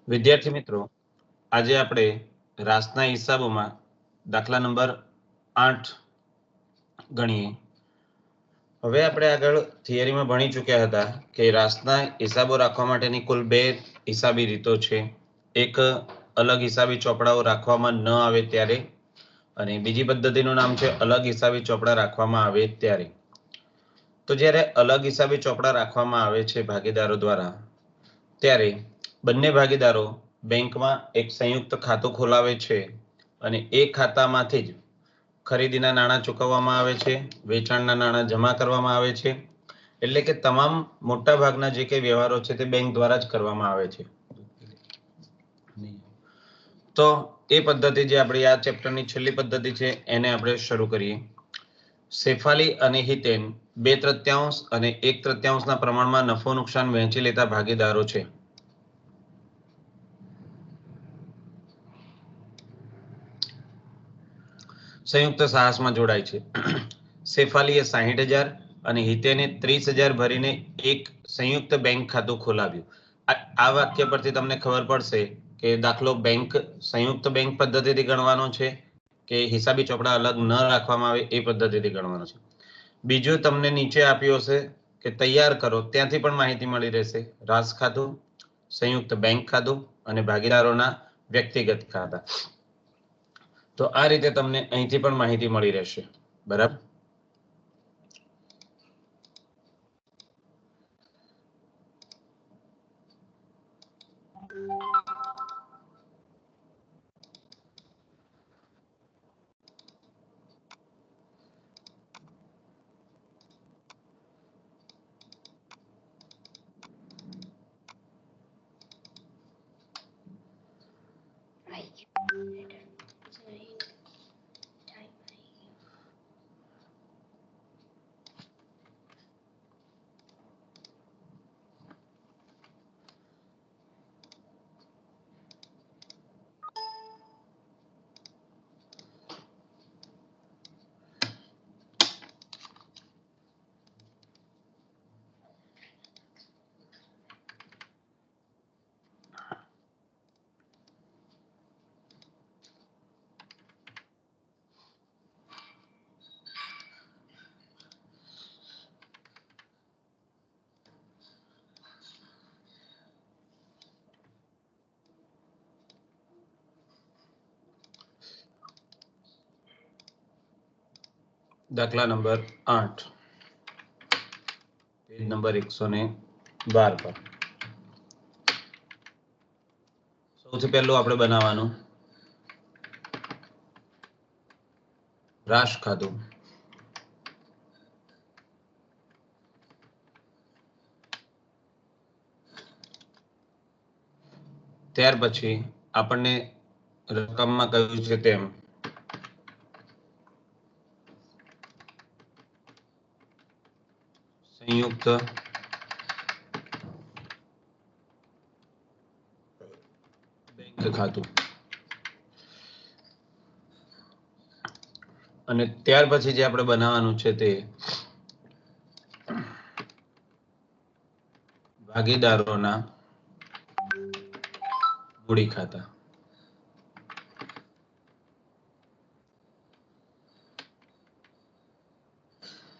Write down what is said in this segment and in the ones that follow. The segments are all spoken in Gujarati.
વિદ્યાર્થી મિત્રો, આજે આપણે રાસના હિસાબોમાં દાખલા નંબર 8 ગણીએ. હવે આપણે આગળ થિયરીમાં ભણી ચૂક્યા હતા કે રાસના હિસાબો રાખવા માટેની કુલ 2 હિસાબી રીતો છે. એક અલગ હિસાબી ચોપડાઓ રાખવામાં ન આવે ત્યારે, અને બીજી પદ્ધતિનું નામ છે અલગ હિસાબી ચોપડા રાખવામાં આવે ત્યારે. તો જ્યારે અલગ હિસાબી ચોપડા રાખવામાં આવે છે ભાગીદારો દ્વારા, ત્યારે બંને ભાગીદારો બેંકમાં એક સંયુક્ત ખાતું ખોલાવે છે અને એ ખાતામાંથી જ ખરીદીના નાણાં ચૂકવવામાં આવે છે, વેચાણના નાણાં જમા કરવામાં આવે છે. એટલે કે તમામ મોટા ભાગના જે કંઈ વ્યવહારો છે તે બેંક દ્વારા જ કરવામાં આવે છે. તો એ પદ્ધતિ જે આપણી આ ચેપ્ટરની છેલ્લી પદ્ધતિ છે એને આપણે શરૂ કરીએ. સેફાલી અને હિતેન 2/3 અને 1/3 પ્રમાણમાં નફો નુકસાન વહેંચી લેતા ભાગીદારો છે. સંયુક્ત સાહસમાં જોડાય છે. સેફાલીએ 60,000 અને હિતેને 30,000 ભરીને એક સંયુક્ત બેંક ખાતું ખોલાવ્યું. આ વાક્ય પરથી તમને ખબર પડશે કે દાખલો સંયુક્ત બેંક પદ્ધતિથી ગણવાનો છે કે હિસાબી ચોપડા અલગ ન રાખવામાં આવે એ પદ્ધતિથી ગણવાનો છે. બીજું તમને નીચે આપ્યું હશે કે તૈયાર કરો, ત્યાંથી પણ માહિતી મળી રહેશે. રાસ ખાતું, સંયુક્ત બેંક ખાતું અને ભાગીદારોના વ્યક્તિગત ખાતા. તો આ રીતે તમને અહીંથી પણ માહિતી મળી રહેશે. બરાબર. દાખલા નંબર 8 પેજ નંબર 112 પર સૌથી પહેલું આપણે બનાવવાનું રાશ ખાતું. ત્યાર પછી આપણને રકમમાં કહ્યું છે તેમ સંયુક્ત બેંક ખાતું, અને ત્યાર પછી જે આપણે બનાવવાનું છે તે ભાગીદારોના મૂડી ખાતા.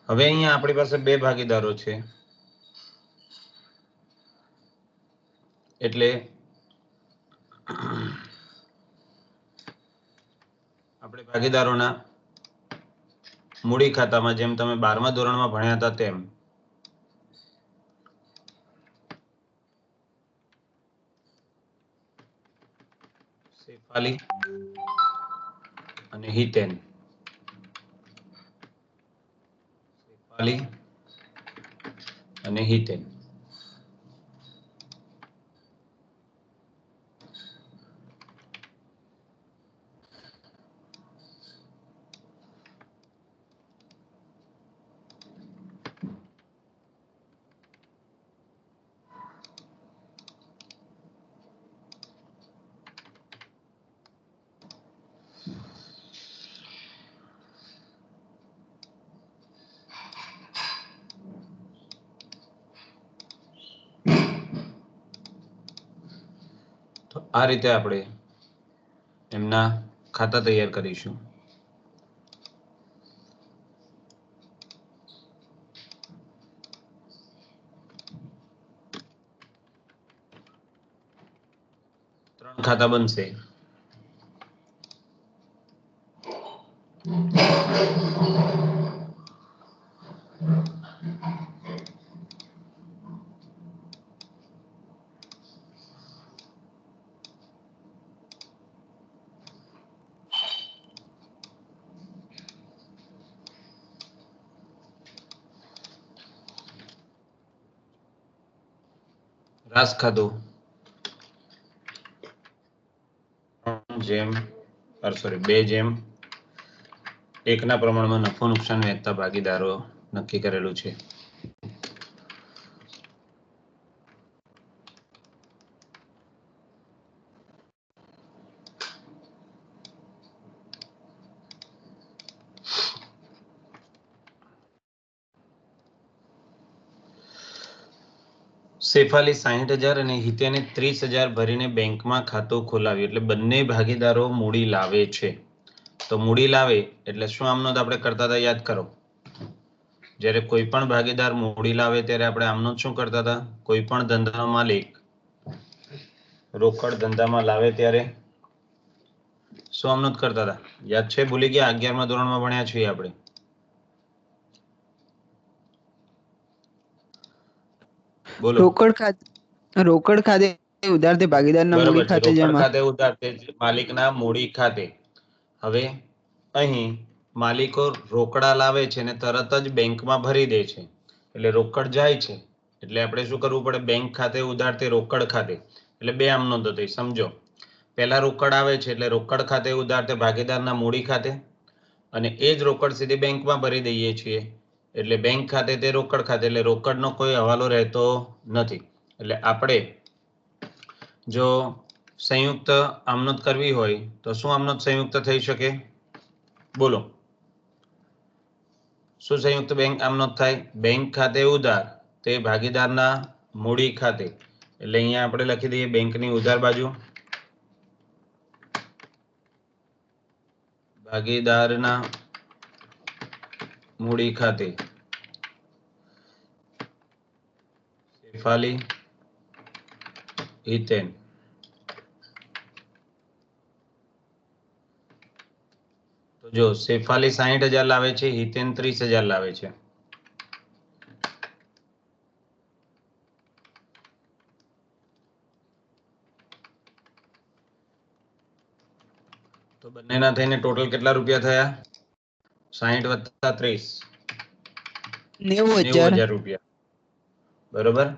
હવે અહીંયા આપણી પાસે 2 ભાગીદારો છે, એટલે આપણે ભાગીદારોના મૂડી ખાતામાં જેમ તમે 12મા ધોરણમાં ભણ્યા હતા તેમ સેફાલી અને હિતેન, સેફાલી અને હિતેન આ રીતે આપણે એમના ખાતા તૈયાર કરીશું. ત્રણ ખાતા બનશે. રાસ ખાતું જેમ 2:1 પ્રમાણમાં નફો નુકસાન વહેંચતા ભાગીદારો નક્કી કરેલું છે. શેફાલી 60,000 અને હિતેને 30,000 ભરીને બેંકમાં ખાતું ખોલાવ્યું. એટલે બંને ભાગીદારો મૂડી લાવે છે. તો મૂડી લાવે એટલે શું આમનો આપણે કરતા હતા યાદ કરો. જ્યારે કોઈ પણ ભાગીદાર મૂડી લાવે ત્યારે આપણે આમનો શું કરતા હતા? કોઈ પણ ધંધાનો માલિક રોકડ ધંધામાં લાવે ત્યારે શું આમનો કરતા હતા? યાદ છે? ભૂલી ગયા? 11મા ધોરણમાં ભણ્યા છીએ આપણે. બોલો. રોકડ ખાતે ઉધાર તે ભાગીદારના મૂડી ખાતે જમા. રોકડ ખાતે ઉધાર તે માલિકના મૂડી ખાતે. હવે અહીં માલિકો રોકડા લાવે છે અને તરત જ બેંકમાં ભરી દે છે. એટલે રોકડ જાય છે. એટલે આપણે શું કરવું પડે? બેંક ખાતે ઉધાર તે રોકડ ખાતે. એટલે બે આમ નોંધો થઈ. સમજો, પહેલા રોકડ આવે છે એટલે રોકડ ખાતે ઉધાર તે ભાગીદારના મૂડી ખાતે, અને એ જ રોકડ સીધી બેંકમાં ભરી દઈએ છીએ. એટલે બેંક ખાતે તે રોકડ ખાતે. એટલે રોકડનો કોઈ હવાલો રહેતો નથી. એટલે આપણે જો સંયુક્ત આમનોંધ કરવી હોય તો શું આમનોંધ સંયુક્ત થઈ શકે? બોલો. શું સંયુક્ત બેંક આમનોંધ થાય? બેંક ખાતે ઉધાર તે ભાગીદારના મૂડી ખાતે. એટલે અહીંયા આપણે લખી દઈએ બેંકની ઉધાર બાજુ ભાગીદારના મૂડી ખાતે શેફાલી, હિતેન. તો જો શેફાલી 60,000 લાવે છે, હિતેન 30,000 લાવે છે. તો બંનેના થઈને ટોટલ કેટલા રૂપિયા થયા? 60 + 30 90,000 રૂપિયા. બરોબર.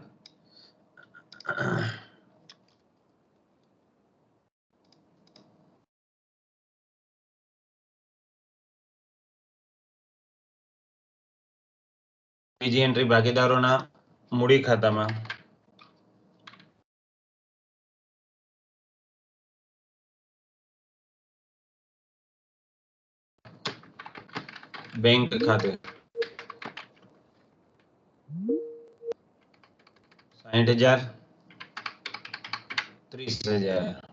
બીજી એન્ટ્રી ભાગીદારોના મૂડી ખાતામાં બેંક ખાતે 60,000 30,000.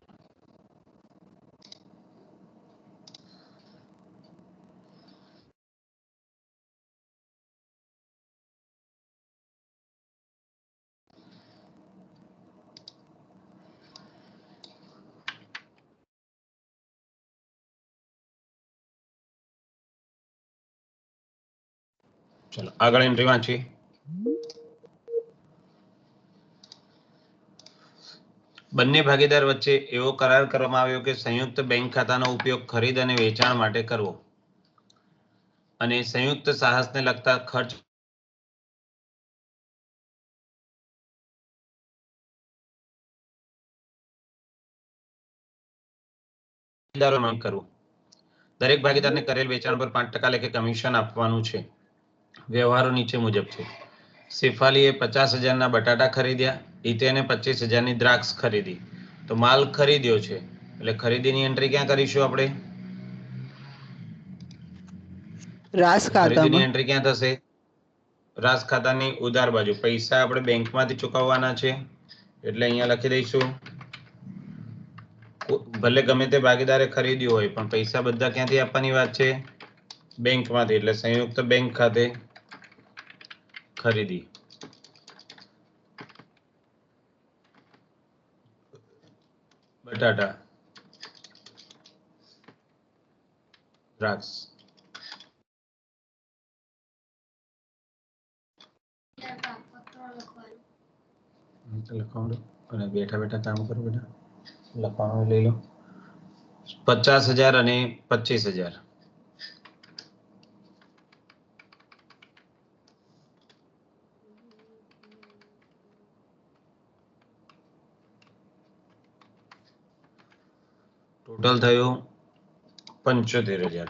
ચલો આગળ એન્ટ્રી વાંચી. બંને ભાગીદાર વચ્ચે એવો કરાર કરવામાં આવ્યો કે સંયુક્ત બેંક ખાતાનો ઉપયોગ ખરીદ અને વેચાણ માટે કરવો, અને સંયુક્ત સાહસને લગતા ખર્ચ કરવું. દરેક ભાગીદારને કરેલ વેચાણ પર 5% લેખે કમિશન આપવાનું છે. વ્યવહારો નીચે મુજબ છે. શેફાલીએ 50,000ના બટાટા ખરીદ્યા, હિતેને 25,000ની દ્રાક્ષ ખરીદી. તો માલ ખરીદ્યો છે એટલે ખરીદીની એન્ટ્રી ક્યાં કરીશું આપણે? રાસ ખાતામાં. એન્ટ્રી ક્યાં થશે? રાસ ખાતાની ઉધાર બાજુ. પૈસા આપણે બેંકમાંથી ચૂકવવાના છે એટલે અહીંયા લખી દઈશું ભલે ગમે તે ભાગીદારે ખરીદ્યું હોય પણ પૈસા બધા ક્યાંથી આપવાની વાત છે? બેંકમાંથી. એટલે સંયુક્ત બેંક ખાતે ખરીદી. બટાટા, દ્રાક્ષ. લખવાનું અને બેઠા બેઠા કામ કરો બેટા. લખવાનું લઈ લો. 50,000 અને 25,000. ટોટલ થયું 75,000.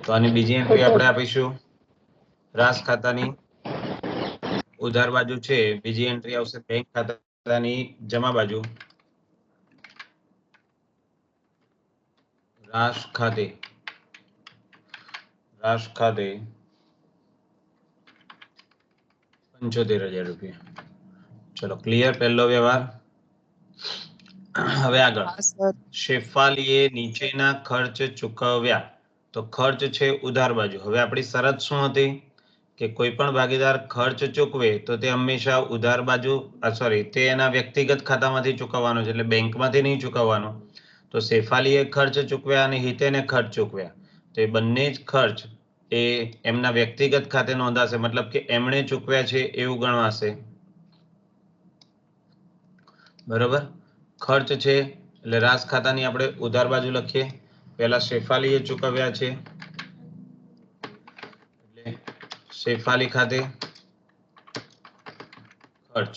તો આની બીજી એન્ટ્રી આપણે આપીશું રાસ ખાતાની ઉધાર બાજુ છે. બીજી એન્ટ્રી આવશે બેંક ખાતાની જમા બાજુ. રાસ ખાતે 75,000 રૂપિયા. ચલો ક્લિયર પહેલો વ્યવહાર. હવે આગળ શેફાલીએ નીચેના ખર્ચ ચૂકવ્યા. તો ખર્ચ છે ઉધાર બાજુ. હવે આપણી શરત શું હતી કે કોઈ પણ ભાગીદાર ખર્ચ ચૂકવે તો તે હંમેશા ઉધાર બાજુ તે એના વ્યક્તિગત ખાતામાંથી ચૂકવવાનો છે, એટલે બેંકમાંથી નહીં ચૂકવવાનો. તો શેફાલીએ ખર્ચ ચૂકવ્યા અને હિતેને ખર્ચ ચૂકવ્યા. તો એ બંને જ ખર્ચ એ એમના વ્યક્તિગત ખાતે નોંધાશે, મતલબ કે એમણે ચૂકવ્યા છે એવું ગણવાશે. બરોબર. ખર્ચ છે એટલે રાસ ખાતાની આપણે ઉધાર બાજુ લખીએ. પહેલા શેફાલીએ ચૂકવ્યા છે એટલે શેફાલી ખાતે ખર્ચ.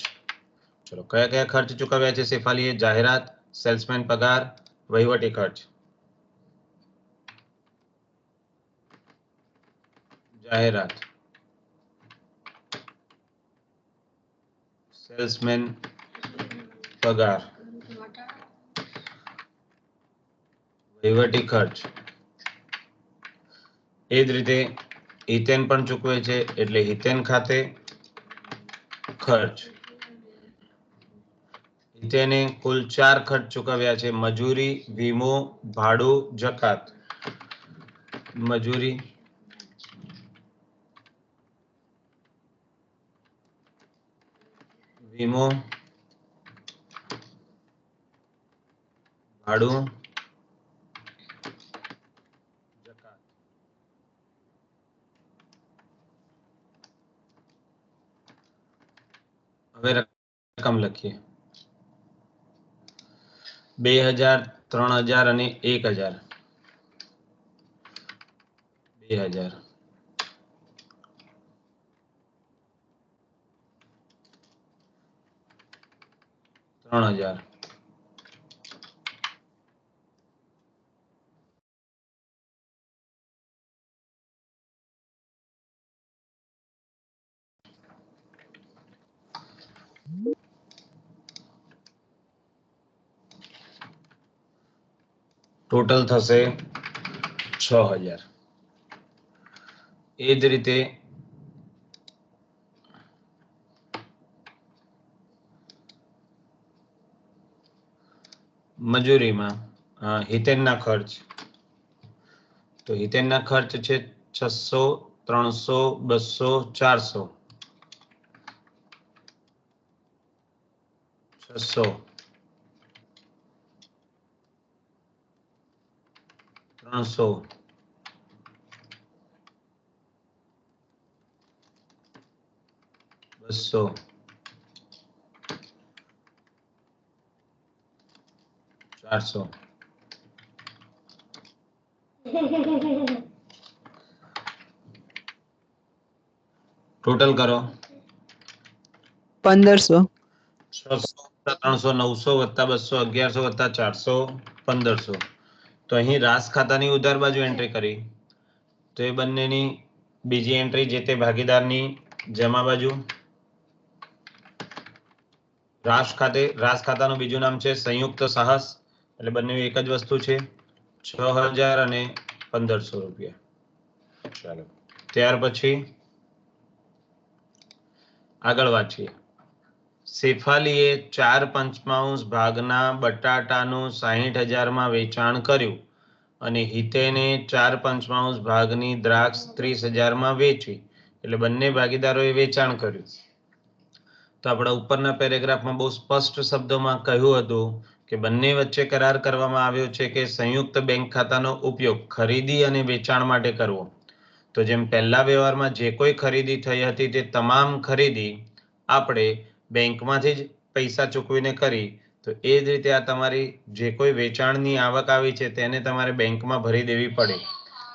ચલો કયા કયા ખર્ચ ચૂકવ્યા છે શેફાલીએ? જાહેરાત, સેલ્સમેન પગાર, વહીવટી ખર્ચ. જાહેરાત, સેલ્સમેન પગાર, વહીવટી ખર્ચ. એ જ રીતે હિતેન પણ ચૂકવે છે એટલે હિતેન ખાતે ખર્ચ. હિતેને કુલ 4 ખર્ચ ચૂકવ્યા છે: મજૂરી, વીમો, ભાડું, જકાત. મજૂરી, વીમો, ભાડું, જકાત. હવે રકમ લખીએ. 2,000, 3,000 અને 1,000. 2,000, 3,000. ટોટલ થશે 6,000. એ જ રીતે મજૂરીમાં હિતેનના ખર્ચ. તો હિતેનના ખર્ચ છે 600, 300, 200, 400. 600, 300, 200, 400. ટોટલ કરો. 1,500. 600 + 300 900 + 200 1100 + 400 1,500. તો અહીં રાસ ખાતાની ઉધાર બાજુ એન્ટ્રી કરી તો એ બંનેની બીજી એન્ટ્રી જે તે ભાગીદારની જમા બાજુ. રાસ ખાતાનું બીજું નામ છે સંયુક્ત સાહસ, એટલે બંને એક જ વસ્તુ છે. 6,000 અને 1,500 રૂપિયા. ચાલો ત્યાર પછી આગળ વાંચીએ. શેફાલીએ 4 પંચમાંશ ભાગના બટાટાનું 60,000 માં વેચાણ કર્યું અને હિતેને 4 પંચમાંશ ભાગની દ્રાક્ષ 30,000 માં વેચી. એટલે બંને ભાગીદારોએ વેચાણ કર્યું. તો આપણા ઉપરના પેરેગ્રાફમાં બહુ સ્પષ્ટ શબ્દોમાં કહ્યું હતું કે બંને વચ્ચે કરાર કરવામાં આવ્યો છે કે સંયુક્ત બેંક ખાતાનો ઉપયોગ ખરીદી અને વેચાણ માટે કરવો. તો જેમ પહેલા વ્યવહારમાં જે કોઈ ખરીદી થઈ હતી તે તમામ ખરીદી આપણે બેંકમાંથી જ પૈસા ચૂકવીને કરી, તો એ જ રીતે આ તમારી જે કોઈ વેચાણની આવક આવી છે તેને તમારે બેંકમાં ભરી દેવી પડે.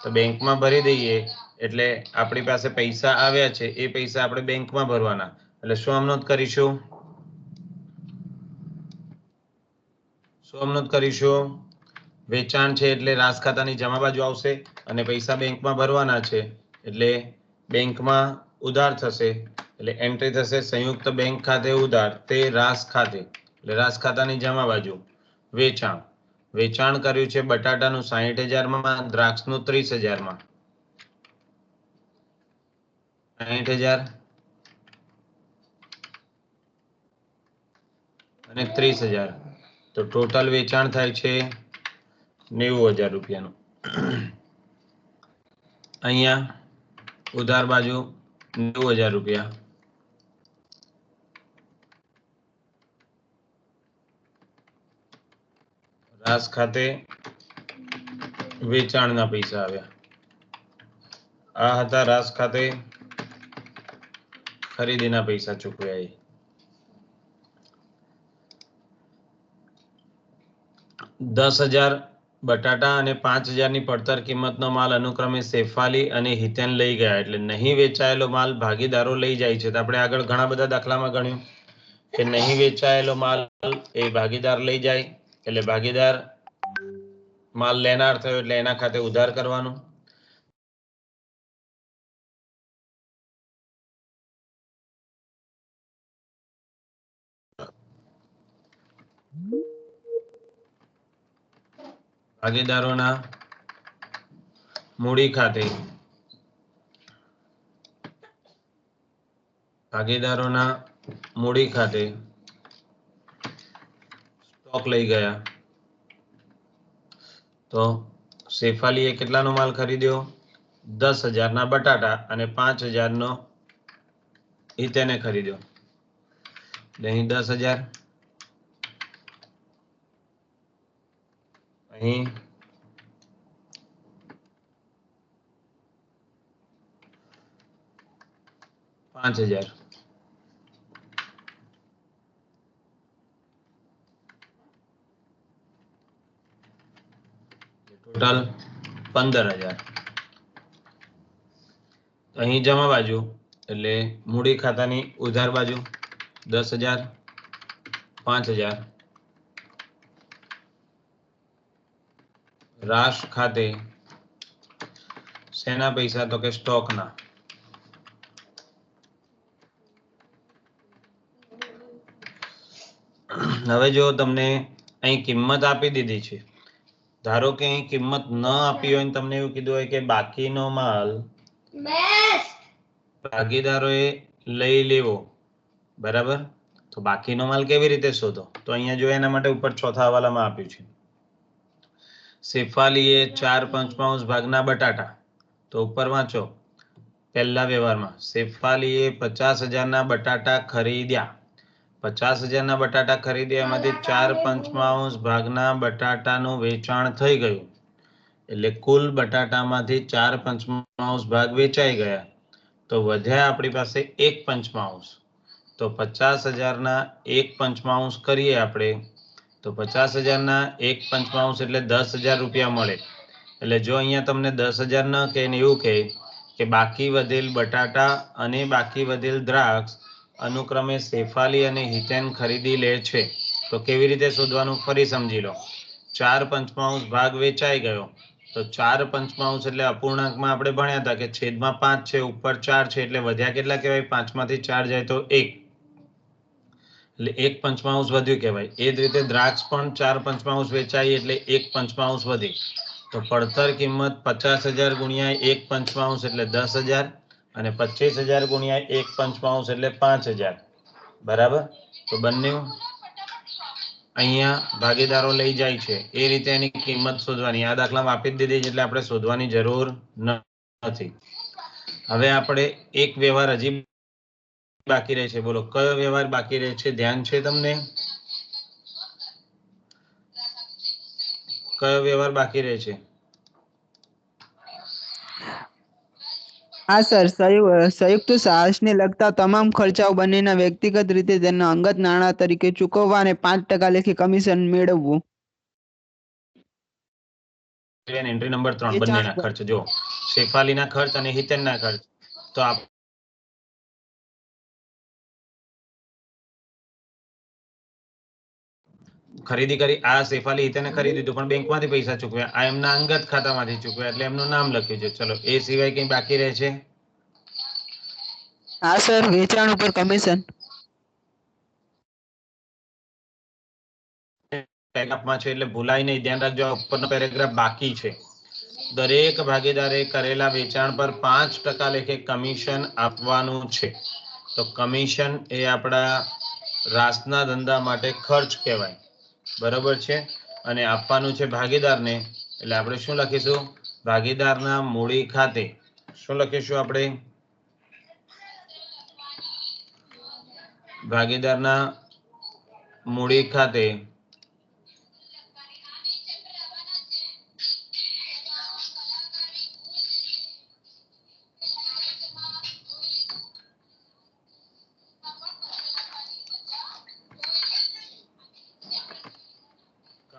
તો બેંકમાં ભરી દઈએ એટલે આપણી પાસે પૈસા આવ્યા છે એ પૈસા આપણે બેંકમાં ભરવાના. એટલે શું અમનોંધ કરીશું? વેચાણ છે એટલે રાસ ખાતાની જમા બાજુ આવશે અને પૈસા બેંકમાં ભરવાના છે એટલે બેંકમાં ઉધાર થશે. એટલે એન્ટ્રી થશે સંયુક્ત બેંક ખાતે ઉધાર, તે રાસ ખાતે. એટલે રાસ ખાતાની જમા બાજુ વેચાણ. વેચાણ કર્યું છે બટાટાનું 60,000 માં, દ્રાક્ષનું 30,000 માં. 60,000 અને 30,000. તો ટોટલ વેચાણ થાય છે 90,000 રૂપિયાનું. અહીંયા ઉધાર બાજુ 90,000 રૂપિયા. રાસ ખાતે વેચાણના પૈસા આવ્યા. આ હતા રાસ ખાતે ખરીદીના પૈસા ચૂકવ્યા. 10,000 બટાટા અને 5,000 ની પડતર કિંમતનો માલ અનુક્રમે શેફાલી અને હિતેન લઈ ગયા. એટલે નહીં વેચાયેલો માલ ભાગીદારો લઈ જાય છે. તો આપણે આગળ ઘણા બધા દાખલામાં ગણ્યું કે નહીં વેચાયેલો માલ એ ભાગીદાર લઈ જાય. એટલે ભાગીદાર માલ લેનાર થયો એટલે એના ખાતે ઉધાર કરવાનું. ભાગીદારોના મૂડી ખાતે સ્ટોક લઈ ગયા. તો શેફાલીએ કેટલાનો માલ ખરીદ્યો? 10,000 ના બટાટા અને 5,000 નો હિતેને ખરીદ્યો. એટલે અહીં 10,000, અહીં 5,000. ટોટલ 15,000. અહીં જમા બાજુ એટલે મૂડી ખાતાની ઉધાર બાજુ 10,000, 5,000. રાસ ખાતે શેના પૈસા? તો કે સ્ટોકના. હવે જો તમને અહીં કિંમત આપી દીધી છે, ધારો કે અહીં કિંમત ન આપી હોય, તમને એવું કીધું હોય કે બાકીનો માલ ભાગીદારોએ લઈ લેવો, બરાબર? તો બાકીનો માલ કેવી રીતે શોધો? તો અહીંયા જો એના માટે ઉપર ચોથા હવાલામાં આપ્યું છે. શેફાલીએ 4 પંચમાંશ ભાગના બટાટા. તો ઉપર વાંચો પહેલા વ્યવહારમાં શેફાલીએ 50,000 ના બટાટા ખરીદ્યા. 50,000 ના બટાટા ખરીદ્યા, એમાંથી 4 પંચમાંશ ભાગના બટાટાનું વેચાણ થઈ ગયું. એટલે કુલ બટાટામાંથી 4 પંચમાંશ ભાગ વેચાઈ ગયા. તો વધ્યા આપણી પાસે 1 પંચમાંશ. તો 50,000 ના 1 પંચમાંશ કરીએ આપણે, તો 50,000 ના 1 પંચમાંશ એટલે 10,000 રૂપિયા મળે. એટલે જો અહીંયા તમને 10,000 ન કહે ને એવું કહે કે બાકી વધેલ બટાટા અને બાકી વધેલ દ્રાક્ષ અનુક્રમે શેફાલી અને હિતેન ખરીદી લે છે, તો કેવી રીતે શોધવાનું? ફરી સમજી લો. 4 પંચમાંશ ભાગ વેચાઈ ગયો. તો 4 પંચમાંશ એટલે અપૂર્ણાંકમાં આપણે ભણ્યા હતા કે છેદમાં 5 છે, ઉપર 4 છે, એટલે વધ્યા કેટલા કહેવાય? 5 માંથી 4 જાય તો 1, એટલે 1 પંચમાંશ વધ્યું કહેવાય. એ જ રીતે દ્રાક્ષ પણ 4 પંચમાંશ વેચાઈ એટલે 1 પંચમાંશ વધી. તો પડતર કિંમત 50,000 ગુણ્યા 1 પંચમાંશ એટલે 10,000 અને 25,000 ગુણ્યા 1 પંચમાંશ એટલે 5,000. બરાબર. તો બંને અહીંયા ભાગીદારો લઈ જાય છે એ રીતે એની કિંમત શોધવાની. આ દાખલામાં આપી જ દીધી એટલે આપણે શોધવાની જરૂર નથી. હવે આપણે એક વ્યવહાર હજી બાકી રહે છે. બોલો કયો વ્યવહાર બાકી રહે છે? ધ્યાન છે તમને? કયો વ્યવહાર બાકી રહે છે? હા સર, સંયુક્ત સાહસને લગતા તમામ ખર્ચાઓ બંનેના વ્યક્તિગત રીતે તેના અંગત નાણાં તરીકે ચૂકવવા અને 5% લેખે કમિશન મેળવવું. એન્ટ્રી નંબર 3 વેચાણ બંનેના ખર્ચ જો શેફાલીના ખર્ચ અને હિતેનના ખર્ચ. તો ખરીદી કરી. આ શેફાલી હિતેને ખરીદી દીધું પણ બેંકમાંથી પૈસા ચૂકવ્યા. આ એમના અંગત ખાતામાંથી ચૂકવ્યા એટલે એમનું નામ લખ્યું છે. ચલો એ સિવાય કંઈ બાકી રહે છે? હા સર, વેચાણ ઉપર કમિશન. પેરેગ્રાફમાં છે એટલે ભૂલાય નહીં. ધ્યાન રાખજો ઉપરનો પેરેગ્રાફ બાકી છે. દરેક ભાગીદારે કરેલા વેચાણ પર 5% લેખે કમિશન આપવાનું છે. તો કમિશન એ આપણા રાસના ધંધા માટે ખર્ચ કહેવાય. બરોબર છે. અને આપવાનું છે ભાગીદારને એટલે આપણે શું લખીશું? ભાગીદારના મૂડી ખાતે શું લખીશું આપણે? ભાગીદારના મૂડી ખાતે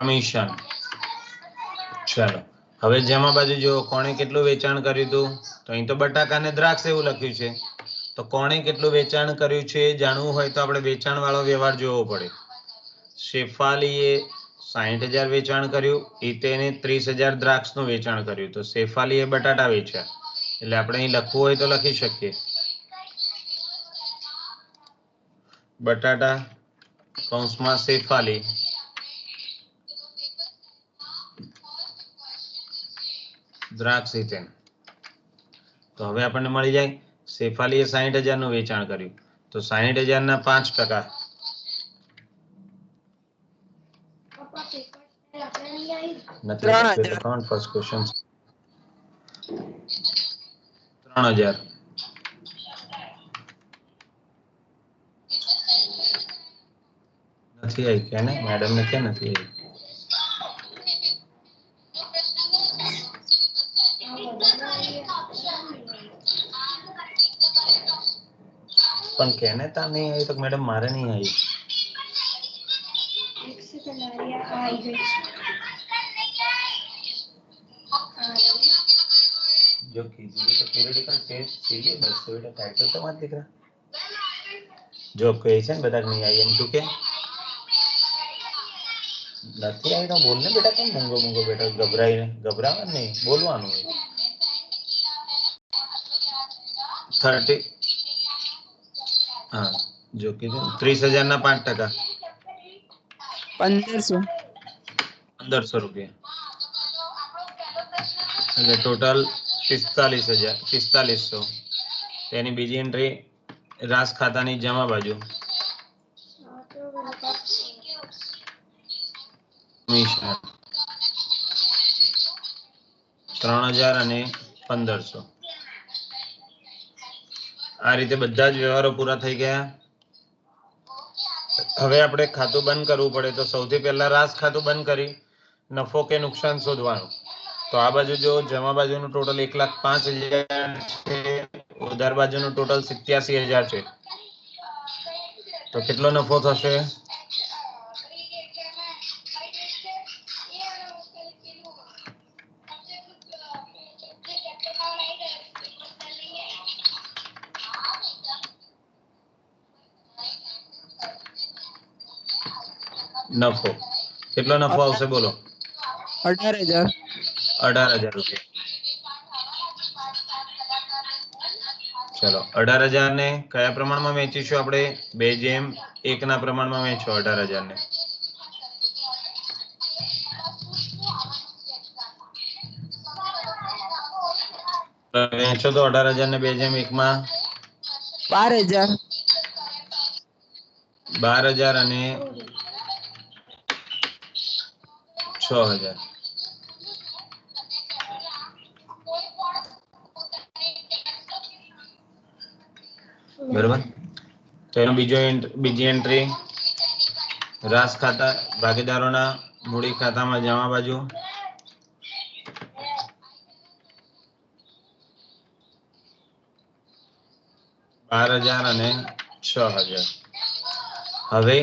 કમિશન. ચાલો હવે જેમાં બાજુ જો કોણે કેટલું વેચાણ કર્યું હતું? તો અહીં તો બટાકા ને દ્રાક્ષ એવું લખ્યું છે. તો કોણે કેટલું વેચાણ કર્યું છે જાણવું હોય તો આપણે વેચાણ વાળો વ્યવહાર જોવો પડે. શેફાલીએ 60,000 વેચાણ કર્યું. હિતેને 30,000 દ્રાક્ષનું વેચાણ કર્યું. તો શેફાલીએ બટાટા વેચ્યા એટલે આપણે અહીં લખવું હોય તો લખી શકીએ બટાટા કૌંસમાં શેફાલી દ્રાક્ષ હિતેન. તો હવે આપણને મળી જાય શેફાલીએ 60,000 નું વેચાણ કર્યું. તો 60,000 ના 5%. નથી 3,000. ફર્સ્ટ ક્વેશ્ચન 3,000 નથી આવી. કે ને મેડમ ને ક્યાં નથી આવી? પણ કેને તા નહીં આવી તો મેડમ મારે નહીં આવી. जो कीजिए तो theoretical test चाहिए बस बेटा टाइटल तो मत दिख रहा जो क्वेश्चन बता नहीं आई एम टू के નથી આવી તો બોલને બેટા. કેમ મૂંગો મૂંગો બેટા ગભરાવા નહીં બોલવાનું. 30 હા જો કીધું 30,000 ના 5% 1,500 રૂપિયા એટલે ટોટલ 45,000 તેની બીજી એન્ટ્રી રાસ ખાતાની જમા બાજુ કમિશન 3,000 અને 1,500. આ રીતે બધા જ વ્યવહારો પૂરા થઈ ગયા. હવે આપણે ખાતું બંધ કરવું પડે તો સૌથી પહેલા રાસ ખાતું બંધ કરી નફો કે નુકસાન શોધવાનું. તો આ બાજુ જો જમા બાજુનું ટોટલ 1,05,000 છે. ઉધાર બાજુનું ટોટલ 87,000 છે. તો કેટલો નફો થશે? નફો કેટલો નફો આવશે બોલો? 18,000. 18,000 રૂપિયા. ચલો 18,000 ને કયા પ્રમાણમાં વેચીશું આપણે? 2:1 ના પ્રમાણમાં વેચો 18,000 ને. વેચો તો 18,000 ને 2:1 માં 12,000. 12,000 અને 6,000. બરોબર. તો એનો બીજી એન્ટ્રી રાસ ખાતા ભાગીદારોના મૂડી ખાતામાં જમા બાજુ 12,000 અને 6,000. હવે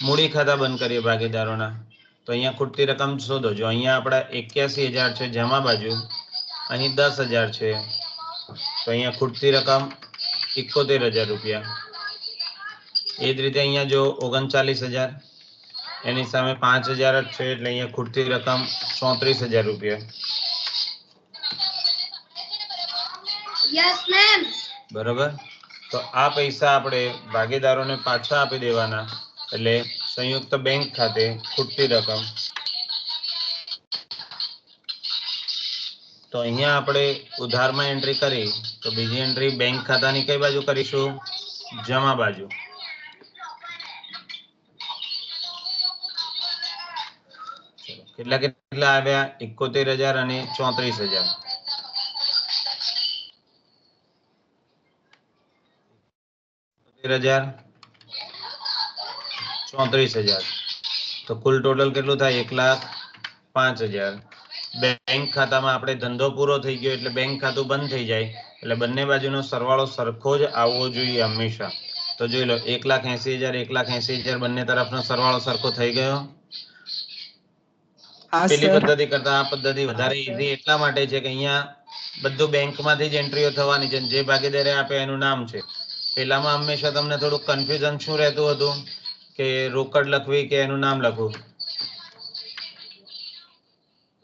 મૂડી ખાતા બંધ કરીએ ભાગીદારોના. તો અહીંયા ખૂટતી રકમ શોધો. જો અહીંયા આપણા 81,000 છે જમા બાજુ, અહીં 10,000 છે, તો અહીંયા ખૂટતી રકમ 71,000 રૂપિયા. એ જ રીતે અહીંયા જો 39,000, એની સામે 5,000 જ છે એટલે અહીંયા ખૂટતી રકમ 34,000 રૂપિયા. Yes ma'am. બરોબર. તો આ પૈસા આપણે ભાગીદારોને પાછા આપી દેવાના, એટલે સંયુક્ત બેંક ખાતે ખૂટતી રકમ. તો અહીંયા આપણે ઉધારમાં એન્ટ્રી કરી, તો બીજી એન્ટ્રી બેંક ખાતાની કઈ બાજુ કરીશું? જમા બાજુ. કેટલા કેટલા આવ્યા? 71,000 અને 34,000. 71,000, 34,000. તો કુલ ટોટલ કેટલું થાય? 1,05,000. બેંક ખાતામાં આપણે ધંધો પૂરો થઈ ગયો એટલે બેંક ખાતું બંધ થઈ જાય, એટલે બંને બાજુનો સરવાળો સરખો જ આવવો જોઈએ હંમેશા. તો જોઈ લો 1,80,000, 1,80,000 બંને તરફનો સરવાળો સરખો થઈ ગયો. હા પેલી સર. પદ્ધતિ કરતા આ પદ્ધતિ વધારે ઈઝી એટલા માટે છે કે અહીંયા બધું બેંકમાંથી જ એન્ટ્રીઓ થવાની છે, જે ભાગીદારે આપે એનું નામ છે. પેલામાં હંમેશા તમને થોડું કન્ફ્યુઝન શું રહેતું હતું કે રોકડ લખવી કે એનું નામ લખવું.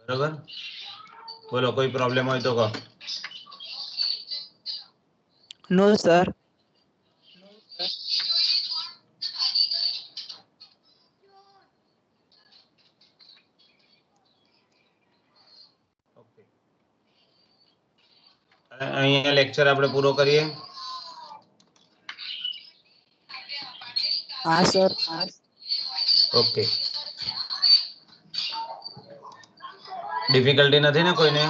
બરોબર. બોલો, કોઈ પ્રોબ્લેમ હોય તો કહો. નો સર. અહીંયા લેક્ચર આપણે પૂરો કરીએ. હા સર. ઓકે. ડિફિકલ્ટી નથી ને કોઈને?